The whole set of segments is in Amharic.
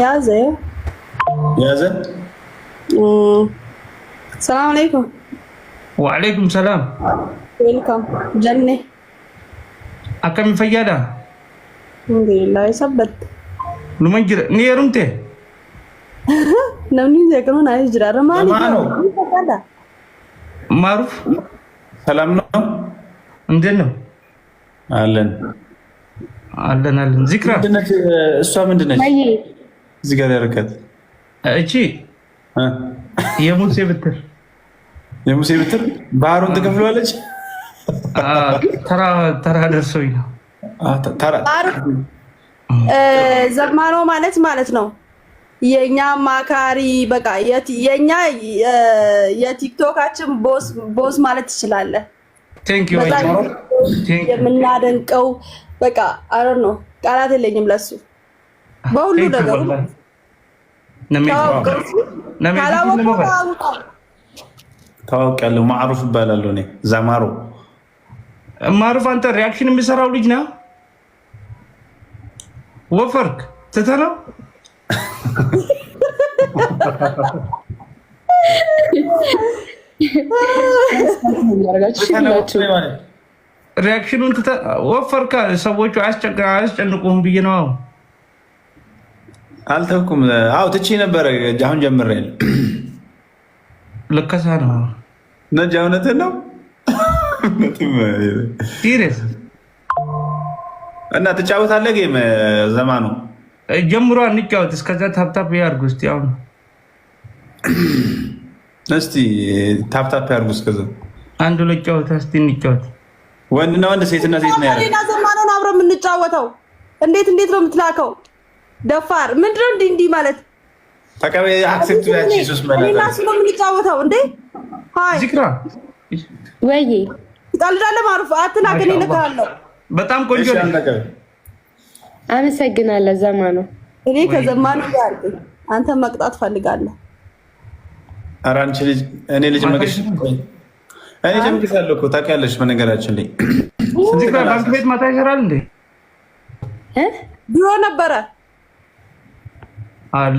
يازه السلام عليكم. وعليكم السلام. ويلكم جنة. أكمل فيادا. الحمد لله يثبت. نمجر نيرمته. نمني زي كانوا نايس جرار ما معروف. سلام نو. عندنا. أهلا ذكرى. عندنا السؤال من دنا. ذكرى ركض. أشي. يا موسى بتر. يا موسى بتر. بارون تكفلوا عليك. ترى درسوينا. ترى. ዘማኖ ማለት ነው የኛ ማካሪ በቃ የኛ የቲክቶካችን ቦስ ማለት ትችላለህ። ቴንክ ዩ የምናደንቀው በቃ አረ ነው ቃላት የለኝም ለሱ በሁሉ ነገር ታውቃለህ። ማዕሩፍ ይባላል። እኔ ዛማሮ ማዕሩፍ አንተ ሪአክሽን የሚሰራው ልጅ ነው። ወፈርክ ትተነው ሪአክሽኑን ወፈርካ። ሰዎቹ አያስጨንቁም ብዬ ነው። አልተውኩም። አዎ ትቼ ነበረ። አሁን ጀምሬ ልከሳ ነው ነጃ። እውነትህን ነው ሲሪየስ እና ትጫወታለህ ጌም ዘማኑ ጀምሮ እንጫወት። እስከዛ ታፕታፕ ያርጉ እስቲ። አሁን እስቲ ታፕታፕ ያርጉ። እስከዛ አንዱ ለጫወት እስቲ እንጫወት። ወንድና ወንድ ሴትና ሴት ነው ያለው። ሌላ ዘማኑን አብረን የምንጫወተው እንዴት ነው የምትላከው? ደፋር ምንድነው እንዲህ ማለት ተቀበይ። አክሴፕት ያቺ ኢየሱስ ማለት ሌላ ስለ የምንጫወተው እንዴ? ሃይ ዚክራ ወይ ይጣልዳለ ማሩፍ አትናገኝ ልካለሁ። በጣም ቆንጆ ነው። አመሰግናለሁ ዘማኑ። እኔ ከዘማኑ ጋር አንተ መቅጣት ፈልጋለሁ። ኧረ አንቺ ልጅ እኔ ልጅ መገሽ እኔ ጀምርሻለሁ እኮ ታውቂያለሽ። በነገራችን ላይ ዚክራ ባንክ ቤት ማታ ይሰራል እንዴ? ድሮ ነበረ።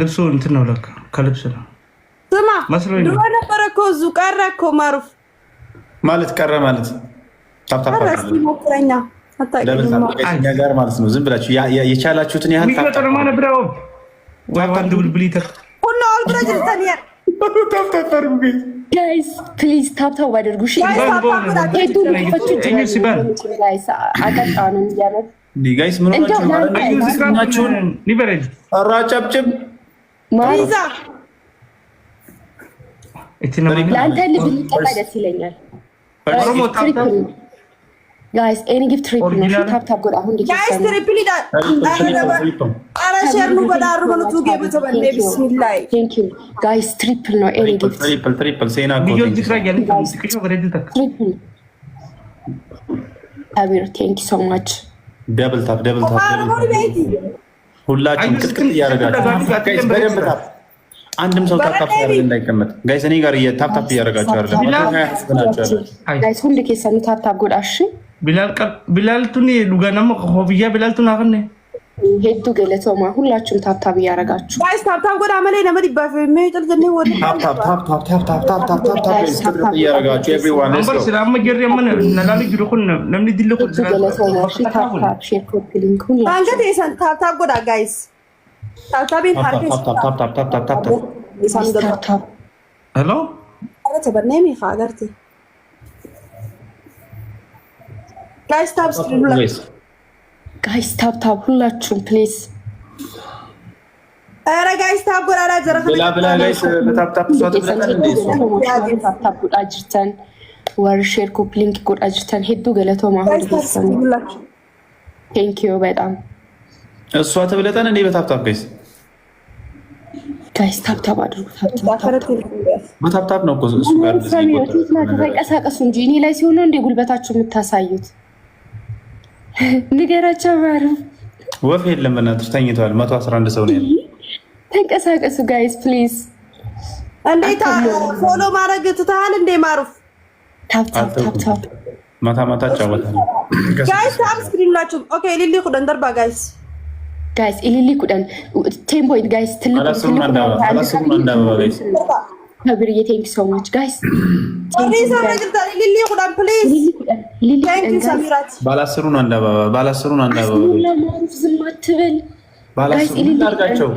ልብሱ እንትን ነው ለካ ከልብስ ነው። ስማ ድሮ ነበረ እኮ እዚሁ ቀረ እኮ ማሩፍ ማለት ቀረ ማለት ታፕታፕ ሞክረኛ እኛ ጋር ማለት ነው። ዝም ብላችሁ የቻላችሁትን ያህል ሚጠረማ ነብረው ዋንድ ብልብሊተር ሁሉ አልብረጅ ተኒያ ጋይስ ፕሊዝ ታፕታፕ አድርጉ። እሺ ጋይስ ምን ሆናችሁ? ሊበረጅ አራጨብጭብ ማሪዛ ለአንተ ልብ ሊቀጣ ደስ ይለኛል። ጋይስ ኤኒ ጊፍት ትሪፕል ነው። ታፕታፕ ጎዳ አሁን ጋይስ ትሪፕል ይላል። አረ ሼር ነው ጎዳሩ ነው ቱ ጌም ተበል ቢስሚላህ ቴንክ ዩ ጋይስ ትሪፕል ነው። ኤኒ ጊፍት ትሪፕል ሴና ኮ ትሪፕል አቢር ቴንክ ዩ ሶ ማች። ደብል ታፕ ሁላችሁም ቅጥቅጥ እያደረጋችሁ ጋይስ በደንብ ታፕ። አንድም ሰው ታፕታፕ ያደርግ እንዳይቀመጥ ጋይስ። እኔ ጋር ታፕታፕ እያደረጋችሁ አይደለም ጋይስ። ሁሉ ከሰኑ ታፕታፕ ጎዳ። እሺ ቢላልቱኒ ዱጋናማ ሆብያ ቢላልቱን አከነ ሄዱ ገለቶማ ሁላችሁም ታፕታፕ እያደረጋችሁ ጋይስ ታፕታፕ ጎዳ ማለ ነመድ ይባፈ ሜጥል ዘኔ ወደ ታፕታፕ እያደረጋችሁ ኤቭሪዋን ነበር ሰላም ጀር የምን ነላል ይድኹን ለምን ይድልኹ ገለቶማ ታፕታፕ ሼር ኮፒ ሊንክ ሁሉ አንገት የሰን ታፕታፕ ጎዳ ጋይስ ታፕታፕ ፓርኬስ ታፕታፕ ሄሎ አረ ተበነሚ ሀገርቲ ጋይስ ታፕ ስትሪም ጋይስ ታፕታፕ ሁላችሁም ፕሊዝ። አረ ጋይስ ታፕ ጎዳ ዘረፈ ብላ ጋይስ በታፕታፕ ሷት ብለናል። ታፕታፕ ጎዳ ጅርተን ወር ሼር ኮፒ ሊንክ ጎዳ ጅርተን ሄዱ ገለቶማ ሁሉ ቴንክ ዩ በጣም እሷ ተብለጠን እንዴ በታፕታፕ ጋይስ ታፕታፕ አድርጉ። በታፕታፕ ነው እኮ እሱ ጋር ተንቀሳቀሱ እንጂ እኔ ላይ ሲሆን ነው እንዴ ጉልበታችሁ የምታሳዩት? ንገራቸው ማሩፍ። ወፍ የለም በእናትሽ ተኝቷል። 111 ሰው ነው ያለው። ተንቀሳቀሱ ጋይስ ፕሊዝ። እንዴት ፎሎ ማድረግ ትተሃል እንዴ ማሩፍ? ታፕታፕ ማታ ጫወታለሁ ጋይስ ታፕ ስክሪን ላችሁ ኦኬ ሊሊ ቁደን ደርባ ጋይስ ጋይስ ኢሊሊ ኩዳን 10 ፖይንት ጋይስ አላስሩን አንዳባ ጋይስ ከብርዬ ቴንክ ሶ ማች ጋይስ ፕሊዝ አረግታ ኢሊሊ ኩዳን ፕሊዝ ቴንክ ዩ ሰሚራት ባላስሩን አንዳባ ዝም አትበል ባላስሩን አድርጋቸው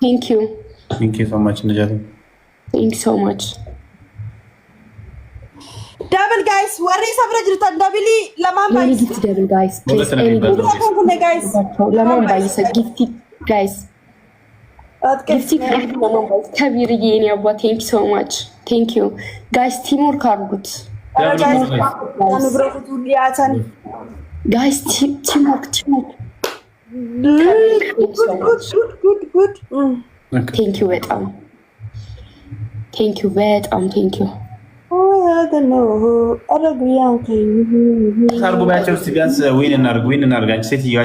ቴንክ ዩ ሶ ማች ነጃት ቴንክ ሶ ማች ደብል ጋይስ ወሬ ሰብረ ጅርታ ደብሊ ለማን ባይስ ደብል ጋይስ ጋይስ ለማን ባይስ ጊፍቲ ጋይስ ጊፍቲ ከቢርዬ የኔ አባ ቴንክ ሶ ማች ቴንክ ዩ ጋይስ ቲምወርክ አድርጉት ጋይስ ቲምወርክ ቴንክ ዩ በጣም ቴንክ ዩ ታርጉ ባያቸው እስቲ ቢያንስ ዊን እናርግ አንቺ ሴትዮዋ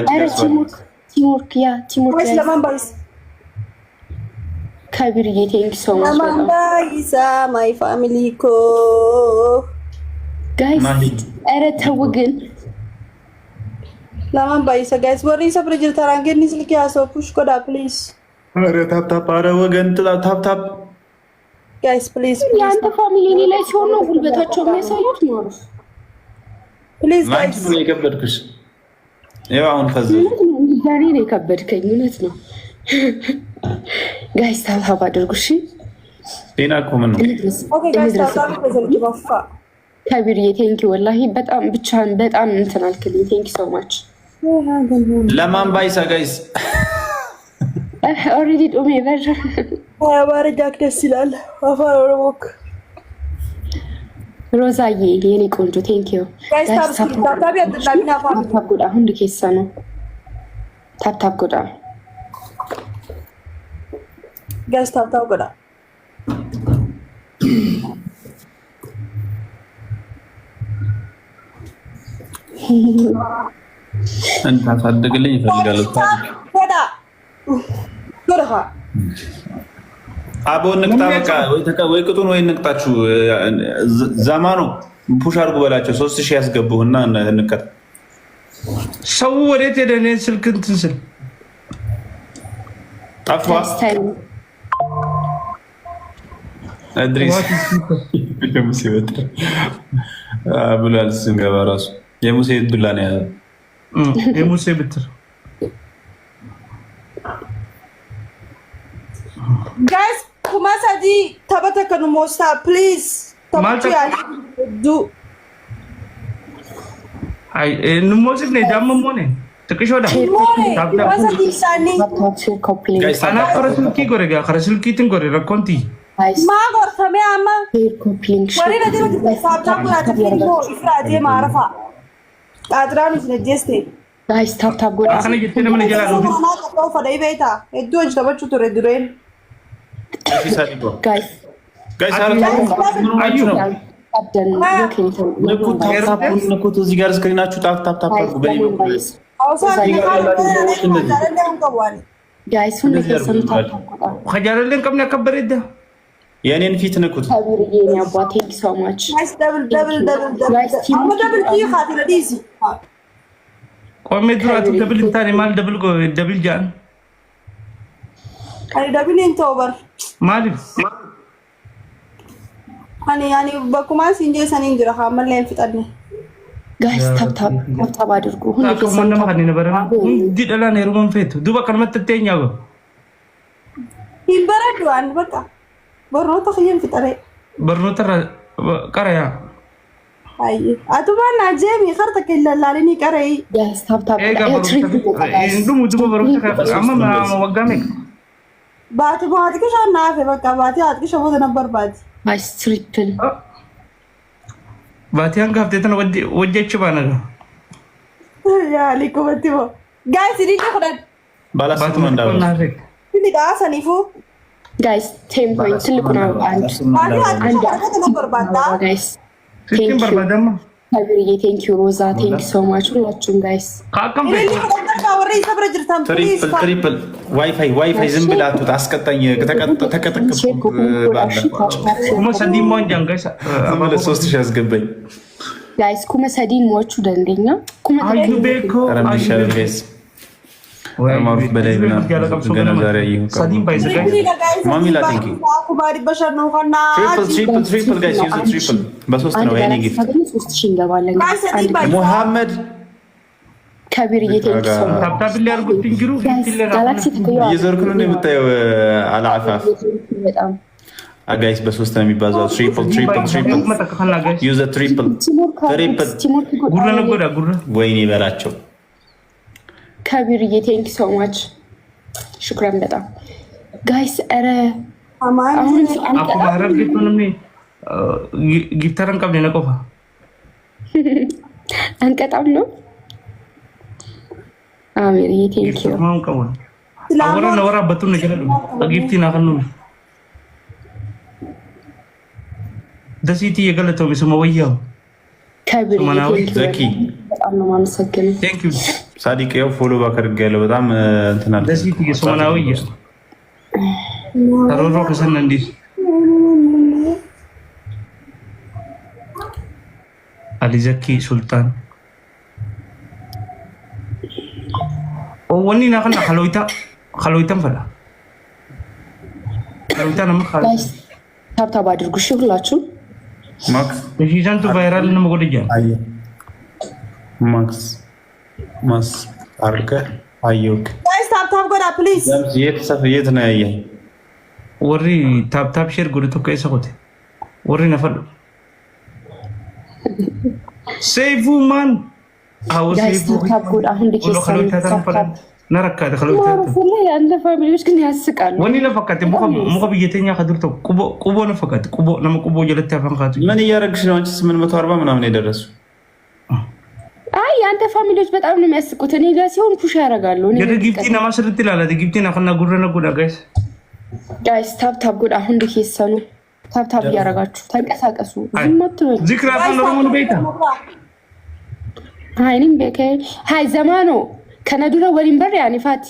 ቲምወርክ ለማን ባይስ ከቢርዬ ቴንክ ሶ ማች ለማን ባይስ ማይ ፋሚሊ ኮ ጋይስ ኧረ ተው ግን ለማን ባይስ ጋይስ ወሬ ሰብረ ጅርታ ራንገኒ ስልክ ያሰው ፑሽ ኮዳ ፕሊዝ ኧረ ታፕ ኧረ ወገን ታፕ ጋይስ ፕሊዝ ያንተ ፋሚሊ እኔ ላይ ሲሆን ነው ጉልበታቸው የሚያሳዩት ማለት ፕሊዝ ማንቺ ጋይስ ነው የከበድኩሽ ይኸው አሁን ፈዘዝ ዛሬ ነው የከበድከኝ እውነት ነው ጋይስ ታፕ አድርጉ እሺ ጤና እኮ ምን ነው ኦኬ ጋይስ ታፕ በዘልጅ ባፋ ከቢርዬ ቴንክ ዩ ወላሂ በጣም ብቻን በጣም እንትን አልክልኝ ቴንክ ሶ ማች ለማን ባይሳ ጋይስ ኦሬዲ ዶሜ ቨር ባረጃክ ደስ ይላል አፋር ኦሮሞክ ሮዛዬ የኔ ቆንጆ ቴንክ ዩ ጋይስ ታፕ ያጥላሚና ፋ ታፕ ጎዳ አሁን ልኬሳ ነው ታፕ ጎዳ ጋይስ ታፕ ጎዳ እንታ ታደግልኝ ይፈልጋል ጎዳ ጎዳ አቦ ንቅጣ በቃ ወይ ቅጡን ወይ ንቅጣችሁ ዘማኑ ፑሽ አድርጉ በላቸው 3000 ያስገቡና እንቀጥ ሰው ወዴት ሄደ? እኔ ስልክ እንትን ስል ጠፋ አድሪስ የሙሴ ወጣ ብሏል ስንገባ ራሱ የሙሴ ዱላ ነው ያለው የሙሴ ብትር ጋይስ ኩማሳዲ ተበተከኑ ሞሳ ፕሊዝ ተበቱ ያ ዱ አይ እንሞስክ ነው ዳመሞኔ ተከሾዳ ኩማሳዲ ሳኒ አና ከረስልኪ ጎረጋ ከረስልኪትን ጎረ ረኮንቲ ማጎር ተሚያማ ወሬ ለደረ ተሳብታ ተፈሪጎ ኢፍራዴ ማረፋ አጥራኑ ስለጀስቴ ጋይስ ታፕ ጎዳ አከነ ጀተነ ምን ይላል ነው ነው ፈዳይ ቤታ እዶጅ ተበቹ ተረድረን ጋይስ አዩ ነው ንኩት እዚህ ጋር ስክሪናችሁ ታፕ ጋይስ ሁሉ ከሰም ታፕ ከጃለልን ቀምና ከበረደ የኔን ፊት ንኩት ከቢርዬ ነው አባቴ ቴንክ ሶ ማች ጋይስ ደብል ኪ ኻቲለ ዲዚ ቆሜ ድራቱ ደብል ታሪ ማል ደብል ጃን አይ ደብል ኢንቶበር ማለት አኒ በኩማስ እንጀ ሰኒን ድራ ሐመለን ፍጠነ ጋይስ ታፕ አድርጉ ሁሉ ከሰም ማን ማን ነበር እንዲ ደላ ነው ሩመን ፈቱ ዱባ ከመተተኛው ይበረዱን በቃ በሮታ خيم ፍጠረ በሮታ ቀረያ አይ አቱማና ጀሚ خرتك ይላልኒ ቀረይ ጋይስ ታፕ እንዱም ዱባ በሮታ አማ ወጋሜክ ባቲ ባትከሽ አናፈ በቃ ባቲ አትከሽ ወደ ነበር ባቲ ጋይስ ትሪፕል ባቲያን ጋፍተተን ወጀች ባነጋ ያ ሊኮበቲቦ ጋይስ ዲዲ ኹዳን ባላስቱ እንዳው ዲዲ አሰኒፉ ጋይስ 10 ፖይንት ትልቁ ነው አንድ ነበር ባታ ጋይስ ቴንክ ዩ ከቢርዬ ቴንክ ዩ ሮዛ ቴንክ ሶ ማች ሁላችሁም ጋይስ ካከም ትሪፕል ዋይፋይ ዝም ብላችሁ አስቀጣኝ ተቀጠቀጥኩ ኩማ ሰንዲ ሞንጃን ጋይስ አማለ 3000 ያስገባኝ ጋይስ ኩማ ሰዲን ሞቹ ደንገኛ ኩማ አዩ ቤኮ አረምሻል ጋይስ ማሩፍ በላይ ብና ገና ዛሬ ይሁን ማሚላ ቲንክ ትሪፕል ጋይስ ዩዝ ትሪፕል በሶስት ነው የኔ ጊፍት ሙሐመድ ከቢር እየተንከሰው ታብታብ ሊያርጉት ቲንግሩ ጋላክሲ ተቀየው እየዞርክ ነው የምታየው አላፋፍ በጣም ጋይስ በሶስት ነው የሚባዛው ትሪፕል ዩዝ ትሪፕል ጉራ ነው ጉራ ወይኔ በላቸው ከቢር እየተንከሰው ማች ሽክራን በጣም ጋይስ አረ አሁን አቁ ማረብ ጊፍቱንም ጊፍታረን ቀብለ ነቆፋ አንቀጣም ነው አሜር እየተንከሰው ማን ቀወን አወራ በቱን ነገሩ ጊፍቲና ከኑ ደሲቲ የገለተው በስሙ ወያው ከቢር ዘኪ በጣም ነው ማመሰግነው ቴንክ ዩ ሳዲቅ ያው ፎሎ ባክ አድርጌያለሁ በጣም እንትና ደሲቲ የሶማናዊ ተሮሮ ከሰነ እንዲ አሊ ዘኪ ሱልጣን ወኒ ናከና ኸሎይታን ፈላ ኸሎይታ ነው ጋይስ ታብታብ አድርጉ እሺ ሁላችሁ ማክስ በጂዛንቱ ቫይራል ነው መጎደጃ ማክስ አርገ አዩክ ጋይስ ታብታብ ጎዳ ፕሊዝ የት ነው ያየህ ወሪ ታብታብ ሼር ጎድቶ ከይሰቆት ወሪ ነፈሉ ሴይፉ ማን አው ሴይፉ ታብታብ ጎዳ አሁን ዲኬሰን ታብታብ ነረካ ተخلوታ ወላሂ አንተ ፋሚሊዎች ግን ያስቃሉ ወኒ ለፈቀት ሙቀብ እየተኛ ከድርቶ ቁቦ ነፈቀት ቁቦ ነው ቁቦ የለታ ፈንካቱ ምን እያረግሽ ነው አንቺ 840 ምናምን የደረሱ አይ አንተ ፋሚሊዎች በጣም ነው የሚያስቁት እኔ ጋር ሲሆን ፑሽ ያረጋሉ እኔ የግብቲና ማስርት ይላል ግብቲና ከና ጉረነ ጉዳ ጋይስ ታብታብ ጎዳ አሁን ዲኬሰኑ ታብታብ ያረጋችሁ ተንቀሳቀሱ ዝምት ዚክራ ነው ቤታ ሃይኒም በከ ሃይ ዘማኖ ከነዱረ ወሊንበር ያኒ ፋቲ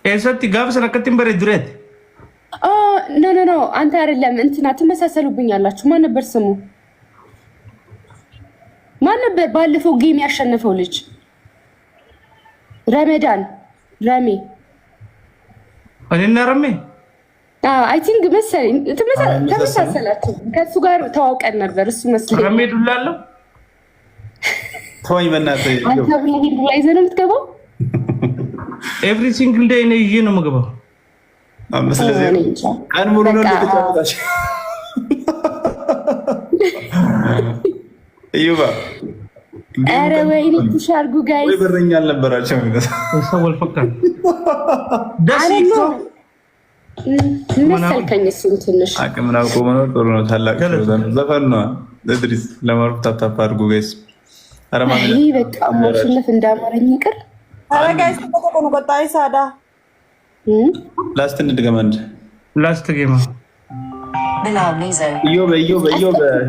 ኤሰቲ ጋብስ ለከቲም በረ ድረት ኖ አንተ አይደለም እንትና ተመሳሰሉብኛላችሁ ማን ነበር ስሙ ማን ነበር ባለፈው ጌም ያሸነፈው ልጅ ረመዳን ረሚ እኔና ረሚ አይ ቲንክ መሰለኝ ተመሳሰላችሁ ከሱ ጋር ተዋውቀን ነበር እሱ መስለኝ ረሚ ዱላለው ተወኝ በእናትህ አንተ ብለህ ዱላ ይዘህ ነው የምትገባው ኤቭሪ ሲንግል ዴይ ነው ይዤ ነው የምገባው ስለዚህ ቀን ሙሉ ነው ልትጫወታሽ እዩባ አረ ወይኔ ትሻርጉ ጋይስ ወይ በረኛ አልነበራቸውም ሰወል ፈካን ደሲቶ መሰልከኝ እሱን ትንሽ አቅም ነው ቆመው ጥሩ ነው ታላቅ ዘፈን ነው ለድሪስ ለማሩፍ ታፕታፕ አድርጉ ጋይስ አረማን ይሄ በቃ ማሽነፍ እንዳማረኝ ይቅር አረ ጋይስ ተቆጣጣኑ ቆጣይ ሳዳ ላስት እንድገመንድ ላስት ጌማ እዮ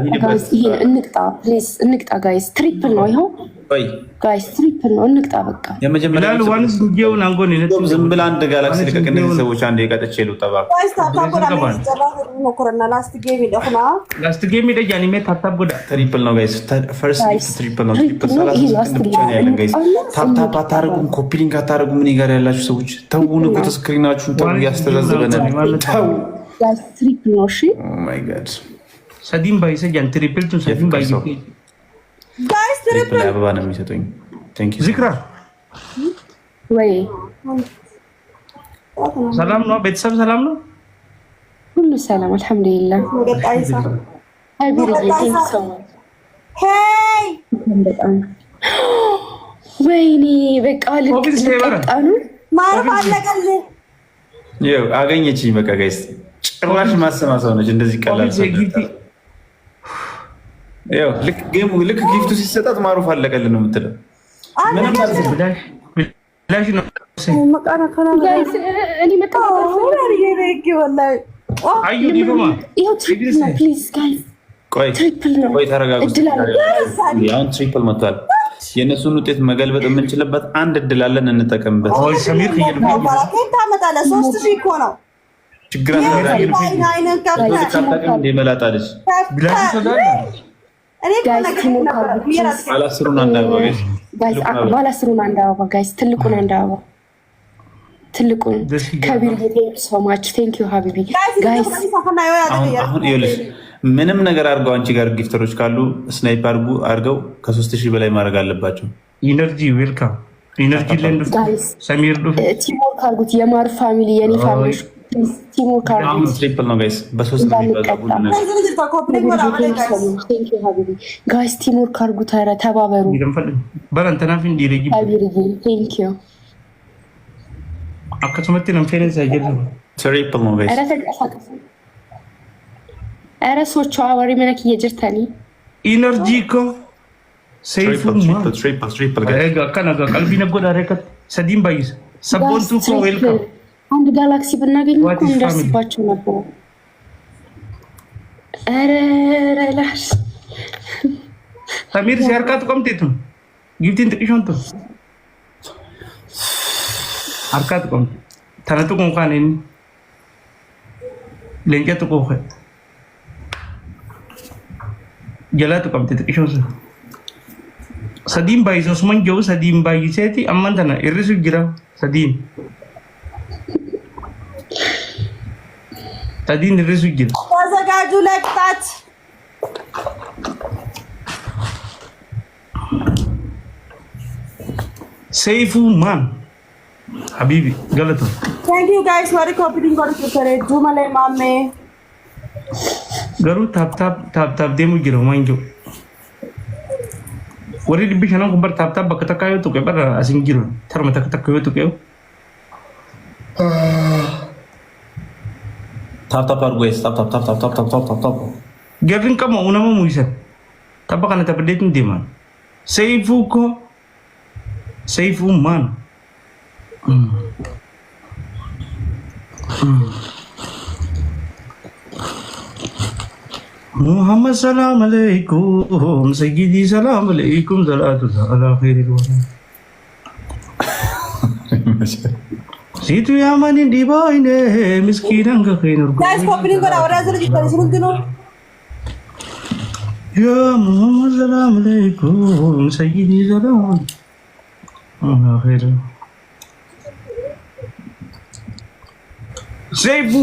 ሂድበት ይሄን እንቅጣ ፕሊዝ እንቅጣ ጋይስ ትሪፕል ነው ይሄው ወይ ጋይስ ትሪፕል ነው እንቅጣ በቃ የመጀመሪያው ዋንስ ዲውን አንጎን ይነቱ ዝም ብላ አንድ ጋላክሲ ልቀቅ እነዚህ ሰዎች አንድ የቀጠች ይሉ ጠባብ ጋይስ ታብታብ ጎዳ ሞክረና ላስት ጌም ይደخنا ላስት ጌም ይደጃኒ ሜ ታብታብ ጎዳ ትሪፕል ነው ጋይስ ፈርስት ትሪፕል ነው ትሪፕል ሰላሳ ብቻ ነው ያለን ጋይስ ታብታብ አታርጉም ኮፒ ሊንክ አታርጉም ምን ጋር ያላችሁ ሰዎች ተውኑ ከተስክሪናችሁን ተው ያስተዛዘበናል ተው ጋይስ ትሪፕል ነው እሺ ኦ ማይ ጋድ ሰዲም ባይሰ ጃን ትሪፕል ቱ ሰዲም ባይሰ ጋይስ ትሪፕል አበባ ነው የሚሰጡኝ ቴንክ ዩ ዚክራ ወይ ሰላም ነው ቤተሰብ ሰላም ነው ሁሉ ሰላም አልহামዱሊላህ ገጣይሳ አይ ቢሪዬ ቴንክ ሶ ማች ሄይ በጣም ወይኔ በቃ ልቀጣኑ ማረፍ አለቀል ይኸው አገኘችኝ በቃ ጋይስ ጭራሽ ማሰማ ሰው ነች እንደዚህ ቀላል ሰው ይኸው ልክ ጊፍቱ ሲሰጣት ማሩፍ አለቀልን ነው የምትለው ምንም ብላሽ ነው መቃና ካላ ጋይስ እኔ መጣጣው ይሄ ወላሂ አዩ ዲቦማ ይሄው ትሪፕል ነው ፕሊዝ ጋይስ ትሪፕል ነው ቆይ ተረጋጉ ያው ትሪፕል መጥቷል የነሱን ውጤት መገልበጥ የምንችልበት አንድ እድል አለን እንጠቀምበት ወይ ሰሚር ይልኩ ታመጣለ 3000 እኮ ነው ችግር አለ ይመላጣልሽ ብላሽ ተዳለ እኔ ባላስሩን አንድ አበባ ጋይስ ባላስሩን አንድ አበባ ጋይስ ትልቁን አንድ አበባ ትልቁን ከቢር so much thank you ሀቢቢ ጋይስ አሁን ይኸውልሽ ምንም ነገር አድርገው አንቺ ጋር ጊፍተሮች ካሉ ስናይፕ አድርገው ከ3000 በላይ ማድረግ አለባቸው። ኢነርጂ ዌልካም ኢነርጂ ለንዱ ሰሚር ዱ ቲሞር ካርጉት የማር ፋሚሊ የኔ ፋሚሊ ቲሞር ካርጉት ትሪፕል ነው ጋይስ በሶስት ነው የሚባዛው ጋይስ ቲሞር ካርጉት ኧረ ተባበሩ በረንተናፍ እንዲረጂ thank you አከተመት ነው ፌረንስ ያጀሉ ትሪፕል ነው ጋይስ ኧረ ሶቹ አወሪ መነክ እየጀርታኒ ኢነርጂ ኮ ሰይፉ ትሪፕል ጋይስ ከነጋ ቀልቢ ነጎዳ ረከት ሰዲም ባይስ ሰቦንቱ ኮ ዌልካም አንድ ጋላክሲ ብናገኝ እኮ እንደርስባቸው ነበር። ኧረ ላሽ ሰሚር ሲያርካት ቆምቴቱ ጊፍቲን ጥቂሾንቱ አርካት ቆም ተነጡ እንኳን ለንጨት ቆፈ ጀላት ቆም ጥቂሾንሱ ሰዲም ባይሶስ መንጆ ሰዲም ባይሴቲ አማንተና እርሱ ጅራ ሰዲም ሰዲም እርሱ ጅራ ተዘጋጁ ለቅጣት ሰይፉ ማን Habibi, galato. Thank you guys for copying for the Jumale Mame. Garu tap demu jiro manjo. Wari di bishana kumbar tap bakata kayo to ke bara asing jiro. Thar mata kata kayo to ke. Tap guys, tap. Garin kamo una mo muisa. Tap kana tap detin diman. Seifu man. Muhammad salam alaikum sayyidi salam alaikum salatullah ala khairil wara situ yaman di boine miskinan ga khairul guys opening kora awara zara jitare sunudino ya Muhammad salam alaikum sayyidi salam ala khairil Seifu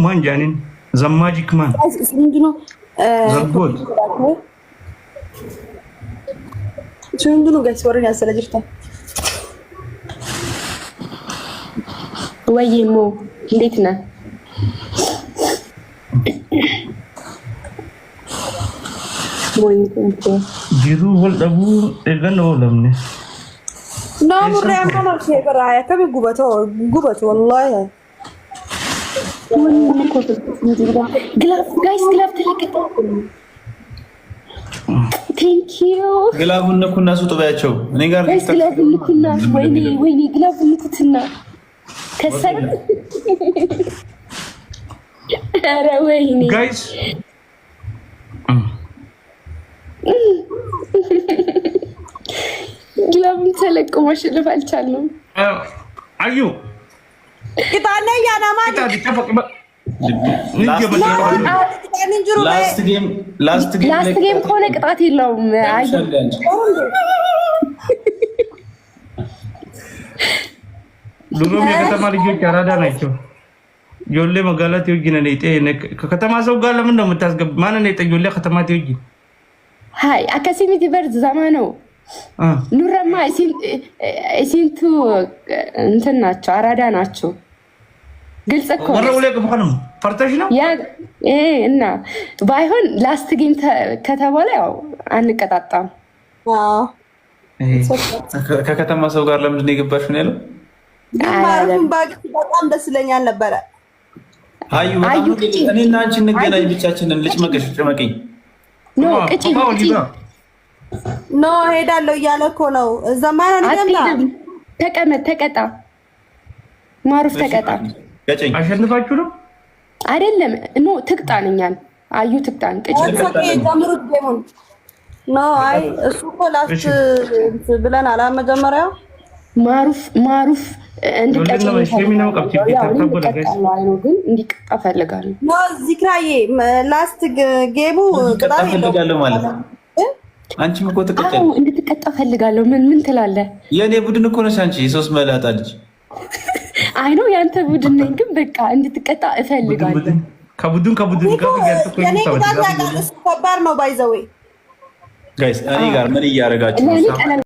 man janin the magic man sunudino zabot sunudino guys warani asala jirta ወይሞ እንዴት ነህ jiru wal dabu egano lamne no murema ma che baraya kabi gubato wallahi guys glove ተለቀቀ thank you ግላቡን ነኩና ሱጡ ባያቸው እኔ ጋር ግላብ ልኩና ወይኔ ግላብ ልኩትና ከሰር ኧረ ወይኔ guys ግላብ ተለቀቀ ማሽለፍ አልቻልንም አዩ ቂጣኔ ያናማ ላስት ጌም ከሆነ ቅጣት የለውም። አይ ዱሮም የከተማ ልጆች አራዳ ናቸው። ጆሌ መጋላት ይወጂነ ነይጤ ከከተማ ሰው ጋር ለምን ነው የምታስገብ? ማን ነው የጠየው? ጆሌ ከተማ ይወጂ ሃይ አካሲሚቲ በርዝ ዘማኑ ኑረማ ሲንቱ እንትን ናቸው፣ አራዳ ናቸው። ግልጽ እኮ ወረው ላይ ከፈንም ፈርተሽ ነው ያ እና ባይሆን ላስት ጌም ከተባለ ያው አንቀጣጣም። ከከተማ ሰው ጋር ለምንድን ነው የገባሽ ነው ያለው? ማሩን በጣም ደስ ይለኛል ነበረ። አዩ እኔና አንቺ እንገናኝ ብቻችንን ልጭመቅሽ ጭመቅኝ ኖ ቅጪ ኖ ሄዳለሁ እያለ እኮ ነው። ዘማን አንደምና ተቀጣ ማሩፍ ተቀጣ ገጨኝ አሸንፋችሁ ነው አይደለም? ኖ ትቅጣንኛል። አዩ ትቅጣን ቅጪ ጀምሩት ጌሙን ኖ አይ እሱ እኮ ላስት ብለን አላ መጀመሪያው ማሩፍ እንድቀጭ ነው ግን እንዲቀጣ ፈልጋለሁ። ኖ ዚክራዬ ላስት ጌሙ ቅጣት ፈልጋለሁ ማለት ነው። አንቺም እኮ ተቀጣ እንድትቀጣ ፈልጋለሁ። ምን ትላለህ? የኔ ቡድን እኮ ነሽ አንቺ። የሶስት መላጣ ልጅ አይ ነው ያንተ ቡድን ነኝ፣ ግን በቃ እንድትቀጣ እፈልጋለሁ። ከቡድን ጋር ከባድ ነው ባይዘው ጋይስ እኔ ጋር ምን እያደረጋችሁ ነው?